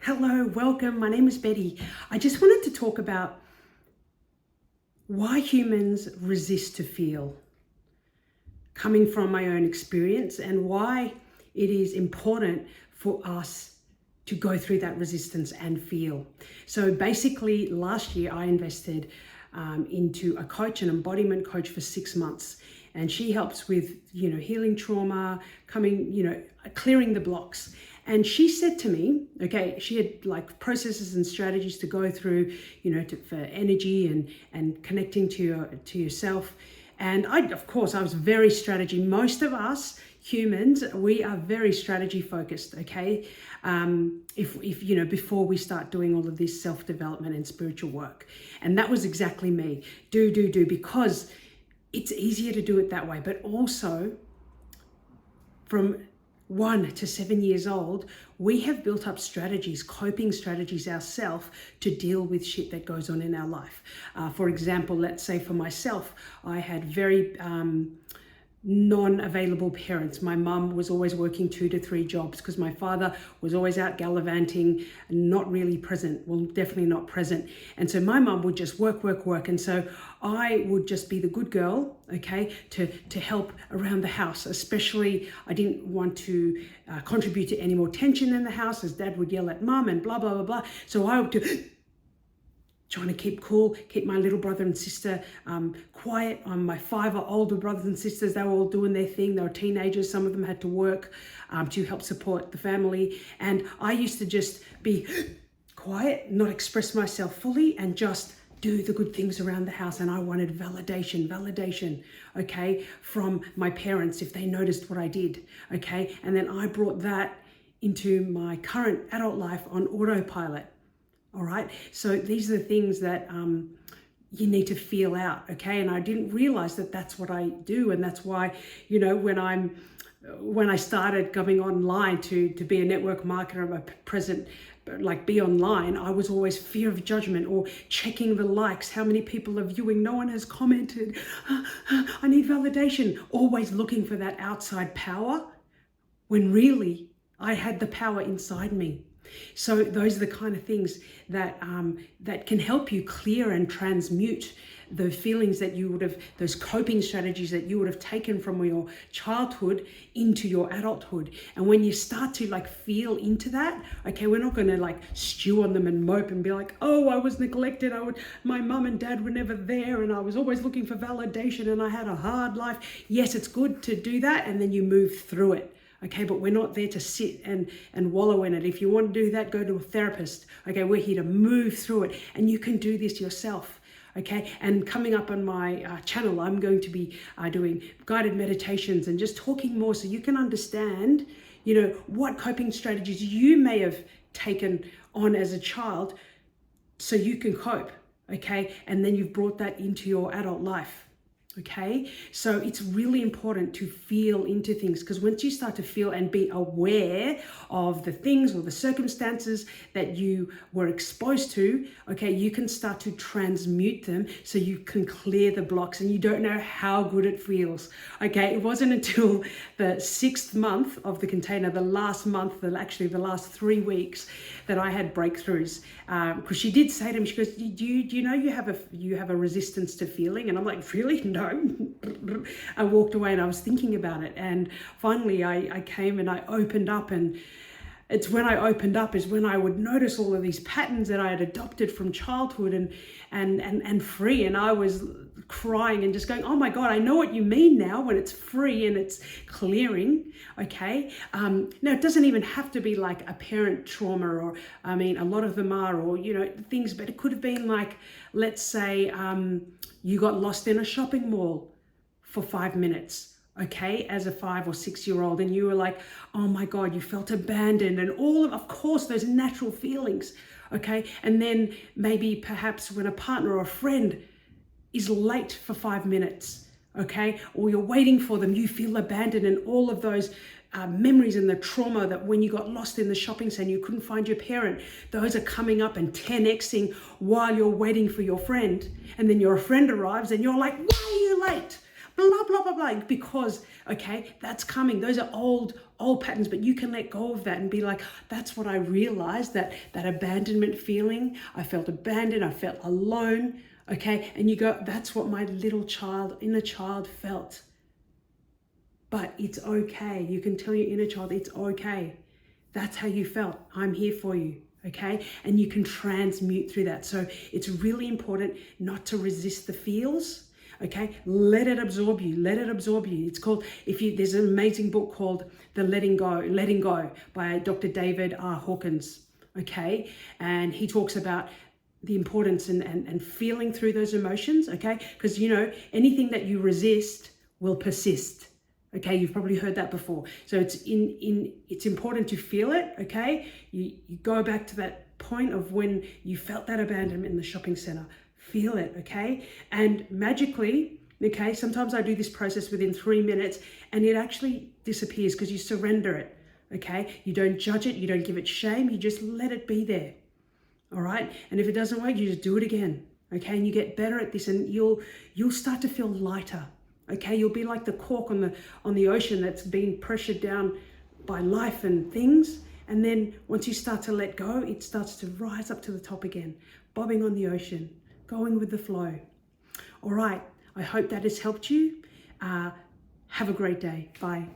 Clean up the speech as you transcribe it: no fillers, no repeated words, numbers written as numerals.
Hello, welcome. My name is Betty. I just wanted to talk about why humans resist to feel, coming from my own experience, and why it is important for us to go through that resistance and feel. So basically, last year I invested into a coach, an embodiment coach for 6 months. And she helps with, healing trauma, clearing the blocks. And she said to me, okay, she had like processes and strategies to go through, for energy and connecting to yourself. And I was very strategy. Most of us humans, we are very strategy focused, okay? If before we start doing all of this self-development and spiritual work. And that was exactly me. Do, because it's easier to do it that way. But also, from 1 to 7 years old, we have built up strategies, coping strategies ourselves to deal with shit that goes on in our life. For example, let's say for myself, I had very non-available parents. My mum was always working 2 to 3 jobs because my father was always out gallivanting, not really present. Well, definitely not present. And so my mum would just work. And so I would just be the good girl, okay, to help around the house. Especially, I didn't want to contribute to any more tension in the house, as Dad would yell at Mum and blah, blah, blah, blah. So I would do trying to keep cool, keep my little brother and sister quiet. My 5 older brothers and sisters, they were all doing their thing. They were teenagers. Some of them had to work to help support the family. And I used to just be quiet, not express myself fully, and just do the good things around the house. And I wanted validation, okay, from my parents if they noticed what I did, okay? And then I brought that into my current adult life on autopilot. All right. So these are the things that you need to feel out. Okay. And I didn't realize that that's what I do. And that's why, when I started going online to be a network marketer, be online, I was always fear of judgment or checking the likes. How many people are viewing? No one has commented. I need validation. Always looking for that outside power when really I had the power inside me. So those are the kind of things that that can help you clear and transmute the feelings that you would have, those coping strategies that you would have taken from your childhood into your adulthood. And when you start to feel into that, okay, we're not going to stew on them and mope and be like, oh, I was neglected. My mum and dad were never there, and I was always looking for validation, and I had a hard life. Yes, it's good to do that, and then you move through it. Okay, but we're not there to sit and wallow in it. If you want to do that, go to a therapist. Okay, we're here to move through it, and you can do this yourself. Okay, and coming up on my channel, I'm going to be doing guided meditations and just talking more so you can understand, what coping strategies you may have taken on as a child so you can cope. Okay, and then you've brought that into your adult life. Okay, so it's really important to feel into things, because once you start to feel and be aware of the things or the circumstances that you were exposed to, okay, you can start to transmute them so you can clear the blocks, and you don't know how good it feels. Okay, it wasn't until the 6th month of the container, the last month, actually the last 3 weeks, that I had breakthroughs. Because she did say to me, she goes, do you know you have a resistance to feeling? And I'm like, really? No. I walked away and I was thinking about it. And finally I came and I opened up, and it's when I opened up is when I would notice all of these patterns that I had adopted from childhood and free. And I was crying and just going, oh my God, I know what you mean now when it's free and it's clearing. Okay. Now it doesn't even have to be like a parent trauma, or, a lot of them are, or, things, but it could have been like, let's say, you got lost in a shopping mall for 5 minutes. Okay, as a 5 or 6 year old, and you were like, oh my God, you felt abandoned, and all of course, those natural feelings. Okay, and then maybe perhaps when a partner or a friend is late for 5 minutes, okay, or you're waiting for them, you feel abandoned, and all of those memories and the trauma that when you got lost in the shopping center, you couldn't find your parent, those are coming up and 10xing while you're waiting for your friend. And then your friend arrives and you're like, why are you late? Blah, blah, blah, blah, because, okay, that's coming. Those are old old patterns, but you can let go of that and be like, that's what I realized, that abandonment feeling. I felt abandoned, I felt alone, okay? And you go, that's what my little child, inner child felt. But it's okay. You can tell your inner child, it's okay. That's how you felt. I'm here for you, okay? And you can transmute through that. So it's really important not to resist the feels, okay? Let it absorb you. Let it absorb you. It's called, there's an amazing book called The Letting Go by Dr. David R. Hawkins, okay? And he talks about the importance and feeling through those emotions, okay? Because, you know, anything that you resist will persist. Okay, you've probably heard that before. So it's important to feel it, okay? You go back to that point of when you felt that abandonment in the shopping center. Feel it, okay? And magically, okay, sometimes I do this process within 3 minutes and it actually disappears because you surrender it, okay? You don't judge it, you don't give it shame, you just let it be there, all right? And if it doesn't work, you just do it again, okay? And you get better at this and you'll start to feel lighter. Okay, you'll be like the cork on the ocean that's been pressured down by life and things. And then once you start to let go, it starts to rise up to the top again, bobbing on the ocean, going with the flow. All right, I hope that has helped you. Have a great day. Bye.